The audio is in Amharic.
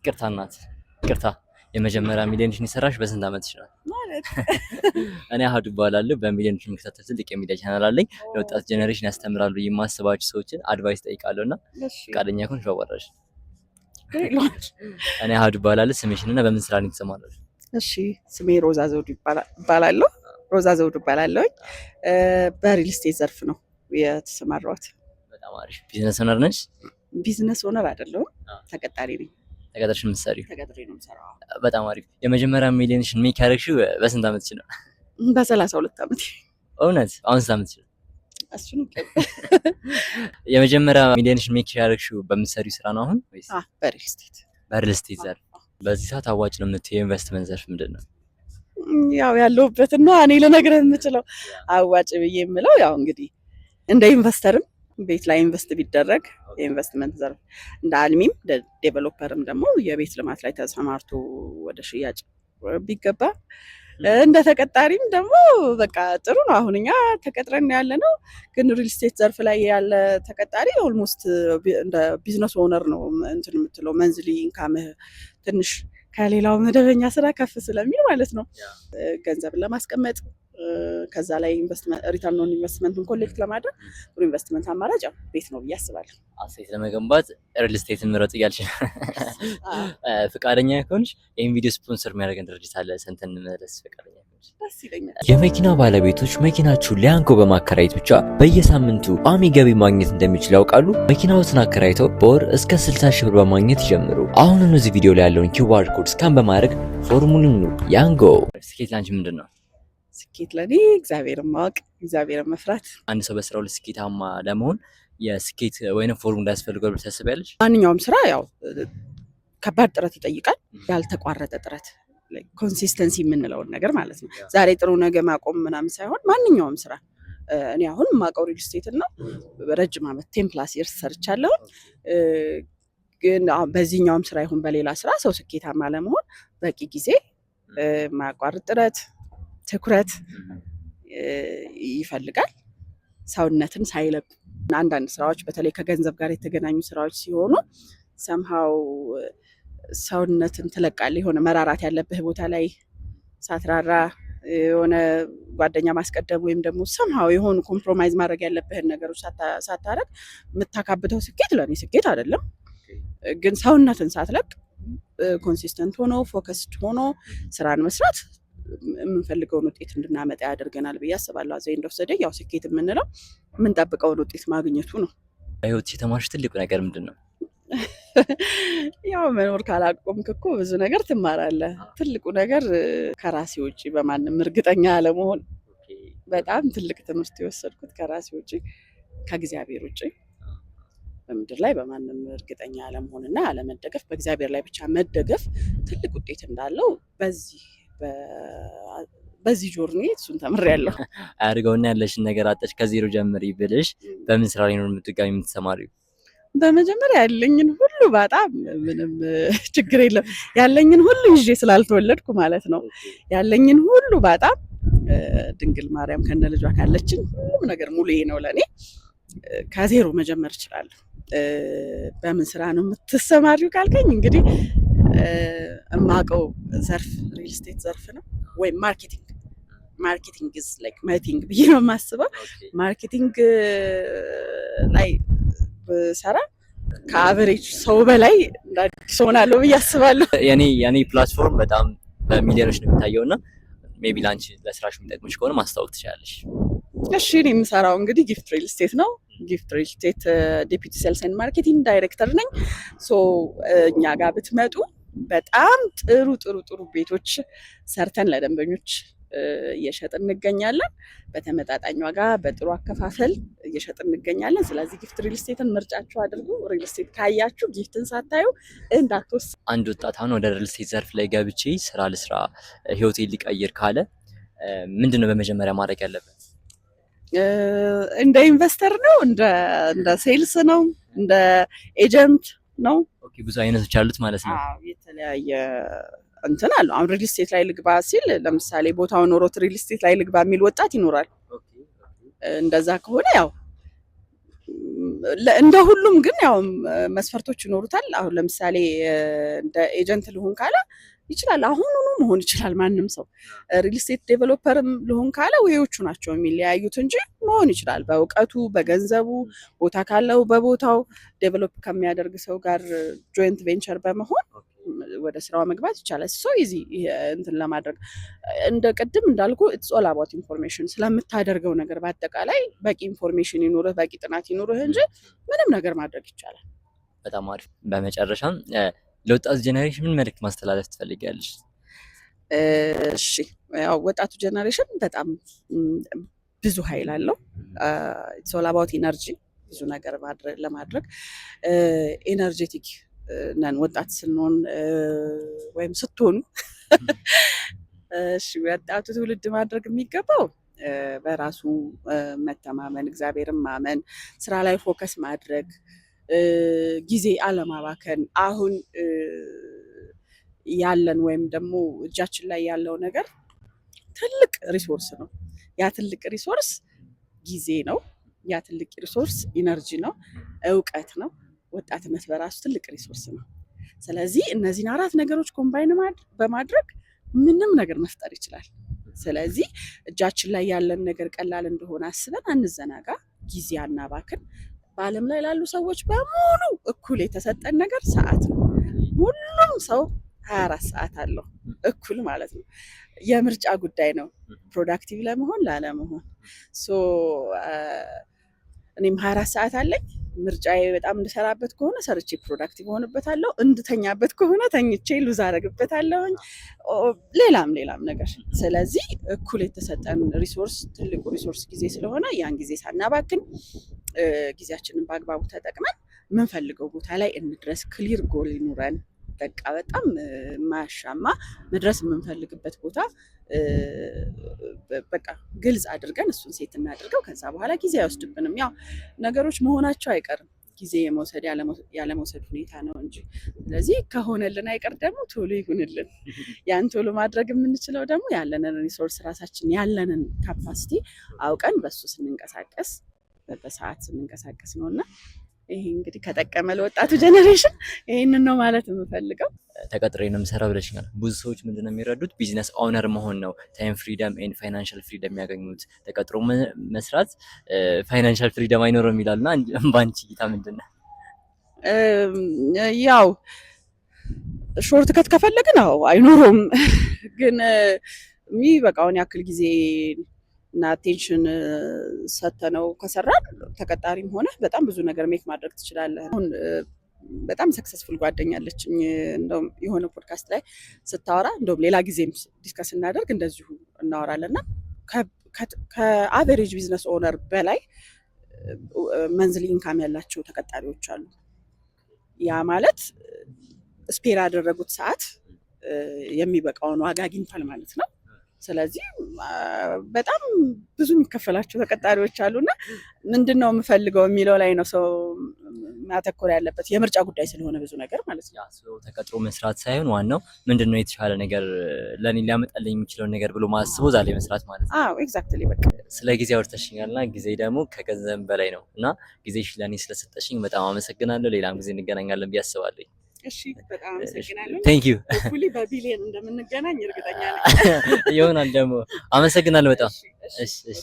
ይቅርታ እናት ይቅርታ። የመጀመሪያ ሚሊዮንሽን የሰራሽ በስንት ዓመትሽ ነው? ማለት እኔ አህዱ እባላለሁ። በሚሊዮንሽን የምከታተል ትልቅ የሚዲያ ቻናል አለኝ። ለወጣት ጀነሬሽን ያስተምራሉ የማስባቸው ሰዎችን አድቫይስ ጠይቃለሁና ፈቃደኛ ከሆንሽ ባወራሽ። እኔ አህዱ እባላለሁ። ስምሽንና በምን ስራ ነው የተሰማራሽ? እሺ ስሜ ሮዛ ዘውዱ ይባላለሁ። ሮዛ ዘውዱ ይባላለሁ። በሪል ስቴት ዘርፍ ነው የተሰማራሁት። በጣም አሪፍ። ቢዝነስ ኦነር ነሽ? ቢዝነስ ኦነር አይደለሁም፣ ተቀጣሪ ነኝ። ተቀጥረሽ የምትሰሪው? ተቀጥሬ ነው የምሰራው። በጣም አሪፍ። የመጀመሪያ ሚሊዮንሽን ሜክ ያደረግሽው በስንት ዓመትሽ ነው? በ32 ዓመት። እውነት? አሁን ስንት ዓመትሽ ነው? እሱን የመጀመሪያ ሚሊዮንሽን ሜክ ያደረግሽው በምትሰሪው ስራ ነው አሁን ወይስ? በሪል ስቴት። በሪል ስቴት ዘርፍ። በዚህ ሰዓት አዋጭ ነው የምትይው የኢንቨስትመንት ዘርፍ ምንድን ነው? ያው ያለሁበትን ነው እኔ ልነግርህ የምችለው። አዋጭ ብዬ የምለው ያው እንግዲህ እንደ ኢንቨስተርም ቤት ላይ ኢንቨስት ቢደረግ የኢንቨስትመንት ዘርፍ እንደ አልሚም ዴቨሎፐርም ደግሞ የቤት ልማት ላይ ተሰማርቶ ወደ ሽያጭ ቢገባ እንደ ተቀጣሪም ደግሞ በቃ ጥሩ ነው። አሁን እኛ ተቀጥረን ያለ ነው፣ ግን ሪል ስቴት ዘርፍ ላይ ያለ ተቀጣሪ ኦልሞስት እንደ ቢዝነስ ኦነር ነው እንትን የምትለው መንዝሊ ኢንካምህ ትንሽ ከሌላው መደበኛ ስራ ከፍ ስለሚል ማለት ነው። ገንዘብን ለማስቀመጥ ከዛ ላይ ሪተርን ኦን ኢንቨስትመንትን ኮሌክት ለማድረግ ጥሩ ኢንቨስትመንት አማራጭ ያው ቤት ነው ብዬ አስባለሁ። አሴት ለመገንባት ሪል ስቴትን ምረጥ እያልሽ ፈቃደኛ ከሆንሽ ይህን ቪዲዮ ስፖንሰር የሚያደርገን ድርጅት አለ። ስንትን መለስ ፈቃደኛ ከሆንሽ ደስ ይለኛል። የመኪና ባለቤቶች መኪናችሁን ሊያንኮ በማከራየት ብቻ በየሳምንቱ ቋሚ ገቢ ማግኘት እንደሚችሉ ያውቃሉ? መኪናዎትን አከራይተው በወር እስከ 60 ሺህ ብር በማግኘት ይጀምሩ። አሁኑኑ እዚህ ቪዲዮ ላይ ያለውን ኪውአር ኮድ ስካን በማድረግ ፎርሙን ያንጎ። ስኬት ላንቺ ምንድን ነው? ስኬት ለኔ እግዚአብሔርን ማወቅ፣ እግዚአብሔርን መፍራት። አንድ ሰው በስራው ላይ ስኬታማ ለመሆን የስኬት ወይንም ፎርሙላ እንዳያስፈልገው ብለሽ ታስቢያለሽ? ማንኛውም ስራ ያው ከባድ ጥረት ይጠይቃል። ያልተቋረጠ ጥረት ኮንሲስተንሲ የምንለውን ነገር ማለት ነው። ዛሬ ጥሩ ነገ ማቆም ምናምን ሳይሆን ማንኛውም ስራ እኔ አሁን የማውቀው ሪል ስቴት እና ረጅም ዓመት 10+ ይርስ ሰርቻለሁ። ግን በዚህኛውም ስራ ይሁን በሌላ ስራ ሰው ስኬታማ ለመሆን በቂ ጊዜ፣ የማያቋርጥ ጥረት፣ ትኩረት ይፈልጋል። ሰውነትን ሳይለቁ አንዳንድ ስራዎች በተለይ ከገንዘብ ጋር የተገናኙ ስራዎች ሲሆኑ ሰምሃው ሰውነትን ትለቃለህ። የሆነ መራራት ያለብህ ቦታ ላይ ሳትራራ የሆነ ጓደኛ ማስቀደም ወይም ደግሞ ሰምሃው የሆኑ ኮምፕሮማይዝ ማድረግ ያለብህን ነገሮች ሳታረግ የምታካብተው ስኬት ለኔ ስኬት አይደለም። ግን ሰውነትን ሳትለቅ ኮንሲስተንት ሆኖ ፎከስድ ሆኖ ስራን መስራት የምንፈልገውን ውጤት እንድናመጣ ያደርገናል ብዬ አስባለሁ። አዘ ኤንድ ኦፍ ዘ ዴይ ያው ስኬት የምንለው የምንጠብቀውን ውጤት ማግኘቱ ነው። በህይወት የተማርሽ ትልቁ ነገር ምንድን ነው? ያው መኖር ካላቆምክ እኮ ብዙ ነገር ትማራለህ። ትልቁ ነገር ከራሴ ውጭ በማንም እርግጠኛ አለመሆን። በጣም ትልቅ ትምህርት የወሰድኩት ከራሴ ውጭ ከእግዚአብሔር ውጭ በምድር ላይ በማንም እርግጠኛ አለመሆንና አለመደገፍ፣ በእግዚአብሔር ላይ ብቻ መደገፍ ትልቅ ውጤት እንዳለው በዚህ ጆርኒ እሱን ተምሬያለሁ። አያድርገውና ያለሽን ነገር አጠሽ ከዜሮ ጀምሪ ብልሽ በምን ስራ ላይ ነው የምትጋሚ የምትሰማሪው? በመጀመሪያ ያለኝን ሁሉ በጣም ምንም ችግር የለም። ያለኝን ሁሉ ይዤ ስላልተወለድኩ ማለት ነው። ያለኝን ሁሉ በጣም ድንግል ማርያም ከነ ልጇ ካለችን ሁሉም ነገር ሙሉ ነው ለኔ። ከዜሮ መጀመር እችላለሁ። በምን ስራ ነው የምትሰማሪው ካልከኝ እንግዲህ እማቀው ዘርፍ ሪል ስቴት ዘርፍ ነው ወይም ማርኬቲንግ is like ማርኬቲንግ ብዬ ነው የማስበው። ማርኬቲንግ ላይ ብሰራ ከአቨሬጅ ሰው በላይ እንዳዲስ ሆናለሁ ብዬ አስባለሁ። የኔ ፕላትፎርም በጣም በሚሊዮኖች ነው የሚታየውና ሜቢ ላንቺ ለስራሽ የሚጠቅምሽ ከሆነ ማስታወቅ ትችላለሽ። እሺ እኔ የምሰራው እንግዲህ ጊፍት ሪል ስቴት ነው። ጊፍት ሪል ስቴት ዴፒቲ ሴልስ ኤንድ ማርኬቲንግ ዳይሬክተር ነኝ። ሶ እኛ ጋር ብትመጡ በጣም ጥሩ ቤቶች ሰርተን ለደንበኞች እየሸጥን እንገኛለን። በተመጣጣኝ ዋጋ በጥሩ አከፋፈል እየሸጥን እንገኛለን። ስለዚህ ጊፍት ሪል ስቴትን ምርጫችሁ አድርጉ። ሪል ስቴት ካያችሁ ጊፍትን ሳታዩ እንዳትወስዱ። አንድ ወጣት አሁን ወደ ሪል ስቴት ዘርፍ ላይ ገብቼ ስራ ልስራ ህይወቴን ሊቀይር ካለ ምንድነው በመጀመሪያ ማድረግ ያለበት? እንደ ኢንቨስተር ነው? እንደ ሴልስ ነው? እንደ ኤጀንት ነው? ኦኬ፣ ብዙ አይነቶች አሉት ማለት ነው። አዎ፣ የተለያየ እንትን አለ። አሁን ሪል ስቴት ላይ ልግባ ሲል ለምሳሌ ቦታው ኖሮት ሪል ስቴት ላይ ልግባ የሚል ወጣት ይኖራል። እንደዛ ከሆነ ያው እንደ ሁሉም ግን ያው መስፈርቶች ይኖሩታል። አሁን ለምሳሌ እንደ ኤጀንት ልሁን ካለ ይችላል፣ አሁኑኑ መሆን ይችላል። ማንም ሰው ሪል ስቴት ዴቨሎፐርም ልሁን ካለ ወዮቹ ናቸው የሚለያዩት እንጂ መሆን ይችላል። በእውቀቱ፣ በገንዘቡ፣ ቦታ ካለው በቦታው ዴቨሎፕ ከሚያደርግ ሰው ጋር ጆይንት ቬንቸር በመሆን ወደ ስራው መግባት ይቻላል። ሶ ኢዚ እንትን ለማድረግ እንደ ቅድም እንዳልኩ ኢትስ ኦል አባውት ኢንፎርሜሽን። ስለምታደርገው ነገር በአጠቃላይ በቂ ኢንፎርሜሽን ይኑርህ፣ በቂ ጥናት ይኑርህ እንጂ ምንም ነገር ማድረግ ይቻላል። በጣም አሪፍ። በመጨረሻም ለወጣቱ ጀነሬሽን ምን መልዕክት ማስተላለፍ ትፈልጊያለሽ? እሺ ያው ወጣቱ ጀነሬሽን በጣም ብዙ ኃይል አለው። ኢትስ ኦል አባውት ኢነርጂ። ብዙ ነገር ለማድረግ ኤነርጄቲክ ነን ወጣት ስንሆን ወይም ስትሆኑ። እሺ ወጣቱ ትውልድ ማድረግ የሚገባው በራሱ መተማመን፣ እግዚአብሔርን ማመን፣ ስራ ላይ ፎከስ ማድረግ፣ ጊዜ አለማባከን። አሁን ያለን ወይም ደግሞ እጃችን ላይ ያለው ነገር ትልቅ ሪሶርስ ነው። ያ ትልቅ ሪሶርስ ጊዜ ነው። ያ ትልቅ ሪሶርስ ኢነርጂ ነው፣ እውቀት ነው። ወጣትነት በራሱ ትልቅ ሪሶርስ ነው። ስለዚህ እነዚህን 4 ነገሮች ኮምባይን በማድረግ ምንም ነገር መፍጠር ይችላል። ስለዚህ እጃችን ላይ ያለን ነገር ቀላል እንደሆነ አስበን አንዘናጋ፣ ጊዜ አናባክን። በዓለም ላይ ላሉ ሰዎች በሙሉ እኩል የተሰጠን ነገር ሰዓት ነው። ሁሉም ሰው 24 ሰዓት አለው እኩል ማለት ነው። የምርጫ ጉዳይ ነው ፕሮዳክቲቭ ለመሆን ላለመሆን። እኔም 24 ሰዓት አለኝ። ምርጫዬ በጣም እንድሰራበት ከሆነ ሰርቼ ፕሮዳክቲቭ ሆንበታለሁ፣ እንድተኛበት ከሆነ ተኝቼ ሉዝ አደርግበታለሁኝ፣ ሌላም ነገር። ስለዚህ እኩል የተሰጠን ሪሶርስ ትልቁ ሪሶርስ ጊዜ ስለሆነ ያን ጊዜ ሳናባክን ጊዜያችንን በአግባቡ ተጠቅመን የምንፈልገው ቦታ ላይ እንድረስ። ክሊር ጎል ይኑረን። በቃ በጣም ማያሻማ መድረስ የምንፈልግበት ቦታ በቃ ግልጽ አድርገን እሱን ሴት እናድርገው። ከዛ በኋላ ጊዜ አይወስድብንም። ያው ነገሮች መሆናቸው አይቀርም፣ ጊዜ የመውሰድ ያለመውሰድ ሁኔታ ነው እንጂ። ስለዚህ ከሆነልን አይቀር ደግሞ ቶሎ ይሁንልን። ያን ቶሎ ማድረግ የምንችለው ደግሞ ያለንን ሪሶርስ ራሳችን ያለንን ካፓሲቲ አውቀን በሱ ስንንቀሳቀስ፣ በሰዓት ስንንቀሳቀስ ነው። እና ይሄ እንግዲህ ከጠቀመ ለወጣቱ ጀነሬሽን ይሄንን ነው ማለት የምፈልገው። ተቀጥሬ ነው የምሰራው ብለሽኛል። ብዙ ሰዎች ምንድነው የሚረዱት ቢዝነስ ኦነር መሆን ነው ታይም ፍሪደም ኤንድ ፋይናንሻል ፍሪደም የሚያገኙት። ተቀጥሮ መስራት ፋይናንሻል ፍሪደም አይኖርም ይላልና ባንቺ እይታ ምንድን ነው? ያው ሾርት ከት ከፈለግን አይኖረውም፣ ግን የሚበቃውን ያክል ጊዜ እና አቴንሽን ሰተነው ከሰራን ተቀጣሪም ሆነ በጣም ብዙ ነገር ሜክ ማድረግ ትችላለህ። አሁን በጣም ሰክሰስፉል ጓደኛለችኝ፣ እንደውም የሆነ ፖድካስት ላይ ስታወራ፣ እንደውም ሌላ ጊዜም ዲስከስ እናደርግ እንደዚሁ እናወራለን። እና ከአቨሬጅ ቢዝነስ ኦነር በላይ መንዝሊ ኢንካም ያላቸው ተቀጣሪዎች አሉ። ያ ማለት ስፔር ያደረጉት ሰዓት የሚበቃውን ዋጋ አግኝቷል ማለት ነው። ስለዚህ በጣም ብዙ የሚከፈላቸው ተቀጣሪዎች አሉና ምንድነው የምፈልገው የሚለው ላይ ነው ሰው ማተኮር ያለበት። የምርጫ ጉዳይ ስለሆነ ብዙ ነገር ማለት ነው። ሰው ተቀጥሮ መስራት ሳይሆን ዋናው ምንድነው የተሻለ ነገር ለኔ ሊያመጣልኝ የሚችለው ነገር ብሎ ማስቦ ዛሬ መስራት ማለት ነው። አዎ ኤግዛክትሊ። በቃ ስለ ጊዜ አውርተሽኛልና ጊዜ ደግሞ ከገንዘብ በላይ ነው እና ጊዜሽ ለኔ ስለሰጠሽኝ በጣም አመሰግናለሁ። ሌላም ጊዜ እንገናኛለን ብዬ አስባለሁ። እሺ በጣም አመሰግናለሁ። ቴንክ ዩ። ሁሌ በቢሊየን እንደምንገናኝ እርግጠኛ ነኝ። ይሆናል ደግሞ። አመሰግናለሁ በጣም። እሺ እሺ።